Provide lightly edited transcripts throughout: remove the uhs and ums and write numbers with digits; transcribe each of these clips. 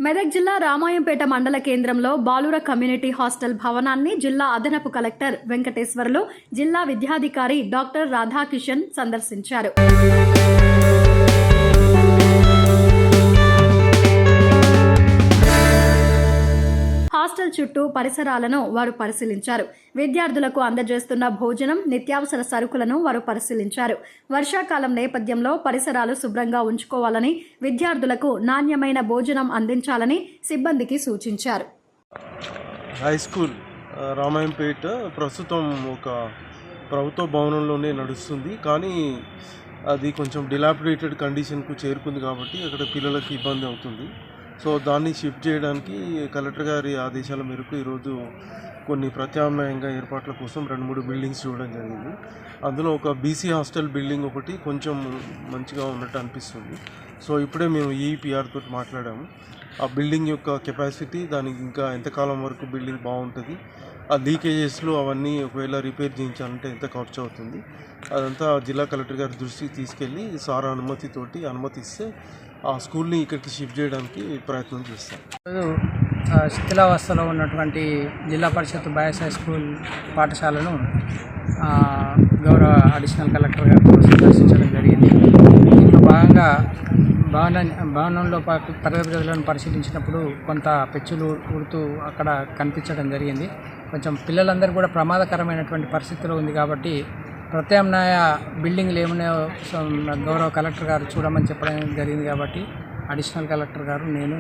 మెదక్ జిల్లా రామాయంపేట మండల కేంద్రంలో బాలుర కమ్యూనిటీ హాస్టల్ భవనాన్ని జిల్లా అదనపు కలెక్టర్ వెంకటేశ్వర్లు, జిల్లా విద్యాధికారి డాక్టర్ రాధాకిషన్ సందర్శించారు. హాస్టల్ చుట్టూ పరిసరాలను వారు పరిశీలించారు. విద్యార్థులకు అందజేస్తున్న భోజనం, నిత్యావసర సరుకులను వారు పరిశీలించారు. వర్షాకాలం నేపథ్యంలో పరిసరాలు శుభ్రంగా ఉంచుకోవాలని, విద్యార్థులకు నాణ్యమైన భోజనం అందించాలని సిబ్బందికి సూచించారు. హై స్కూల్ రామాయంపేట ప్రస్తుతం ఒక ప్రభుత్వ భవనంలోనే నడుస్తుంది. కానీ అది కొంచెం డిలాపిడేటెడ్ కండిషన్కు చేరుకుంది కాబట్టి అక్కడ పిల్లలకి ఇబ్బంది అవుతుంది. సో దాన్ని షిఫ్ట్ చేయడానికి కలెక్టర్ గారి ఆదేశాల మేరకు ఈరోజు కొన్ని ప్రత్యామ్నాయంగా ఏర్పాట్ల కోసం 2-3 బిల్డింగ్స్ చూడడం జరిగింది. అందులో ఒక బీసీ హాస్టల్ బిల్డింగ్ ఒకటి కొంచెం మంచిగా ఉన్నట్టు అనిపిస్తుంది. సో ఇప్పుడే మేము ఈఈపీఆర్ తోటి మాట్లాడాము. ఆ బిల్డింగ్ యొక్క కెపాసిటీ, దానికి ఇంకా ఎంతకాలం వరకు బిల్డింగ్ బాగుంటుంది, ఆ లీకేజెస్లో అవన్నీ ఒకవేళ రిపేర్ చేయించాలంటే ఎంత ఖర్చు అవుతుంది, అదంతా జిల్లా కలెక్టర్ గారి దృష్టికి తీసుకెళ్ళి సార్ అనుమతిస్తే ఆ స్కూల్ని ఇక్కడికి షిఫ్ట్ చేయడానికి ప్రయత్నం చేస్తాం. శిథిలావస్థలో ఉన్నటువంటి జిల్లా పరిషత్ బాయ్స్ హై స్కూల్ పాఠశాలను గౌరవ అడిషనల్ కలెక్టర్ గారు సందర్శించడం జరిగింది. దీంట్లో భాగంగా భవనంలో తరగతి గదులను పరిశీలించినప్పుడు కొంత పెచ్చులు ఊడుతూ అక్కడ కనిపించడం జరిగింది. కొంచెం పిల్లలందరూ కూడా ప్రమాదకరమైనటువంటి పరిస్థితిలో ఉంది కాబట్టి ప్రత్యామ్నాయ బిల్డింగ్లు ఏమున్నాయో గౌరవ కలెక్టర్ గారు చూడమని చెప్పడం జరిగింది. కాబట్టి అడిషనల్ కలెక్టర్ గారు నేను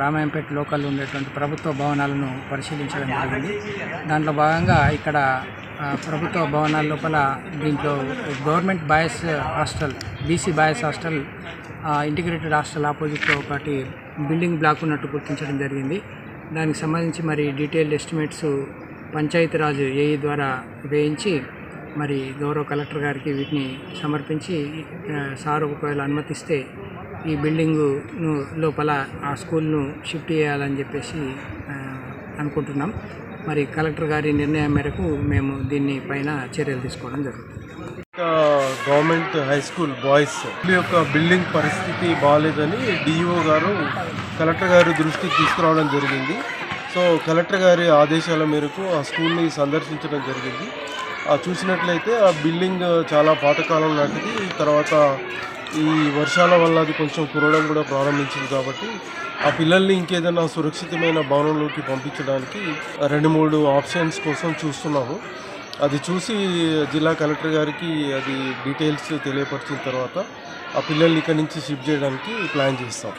రామాయంపేట లోకల్లో ఉండేటువంటి ప్రభుత్వ భవనాలను పరిశీలించడం జరిగింది. దాంట్లో భాగంగా ఇక్కడ ప్రభుత్వ భవనాల లోపల దీంట్లో government boys hostel, BC boys hostel, integrated hostel ఆపోజిట్లో ఒకటి బిల్డింగ్ బ్లాక్ ఉన్నట్టు గుర్తించడం జరిగింది. దానికి సంబంధించి మరి డీటెయిల్డ్ ఎస్టిమేట్స్ పంచాయతీరాజ్ ఏఈ ద్వారా వేయించి మరి గౌరవ కలెక్టర్ గారికి వీటిని సమర్పించి సార్ ఒకవేళ అనుమతిస్తే ఈ బిల్డింగు లోపల ఆ స్కూల్ను షిఫ్ట్ చేయాలని చెప్పేసి అనుకుంటున్నాం. మరి కలెక్టర్ గారి నిర్ణయం మేరకు మేము దీన్ని పైన చర్యలు తీసుకోవడం జరుగుతుంది. గవర్నమెంట్ హై స్కూల్ బాయ్స్ యొక్క బిల్డింగ్ పరిస్థితి బాగాలేదని డిఈఓ గారు కలెక్టర్ గారి దృష్టికి తీసుకురావడం జరిగింది. సో కలెక్టర్ గారి ఆదేశాల మేరకు ఆ స్కూల్ని సందర్శించడం జరిగింది. చూసినట్లయితే ఆ బిల్డింగ్ చాలా పాతకాలం నాటిది. తర్వాత ఈ వర్షాల వల్ల అది కొంచెం కురవడం కూడా ప్రారంభించింది. కాబట్టి ఆ పిల్లల్ని ఇంకేదైనా సురక్షితమైన భవనంలోకి పంపించడానికి 2-3 ఆప్షన్స్ కోసం చూస్తున్నాము. అది చూసి జిల్లా కలెక్టర్ గారికి అది డీటెయిల్స్ తెలియపరిచిన తర్వాత ఆ పిల్లల్ని ఇక్కడి నుంచి షిఫ్ట్ చేయడానికి ప్లాన్ చేస్తాం.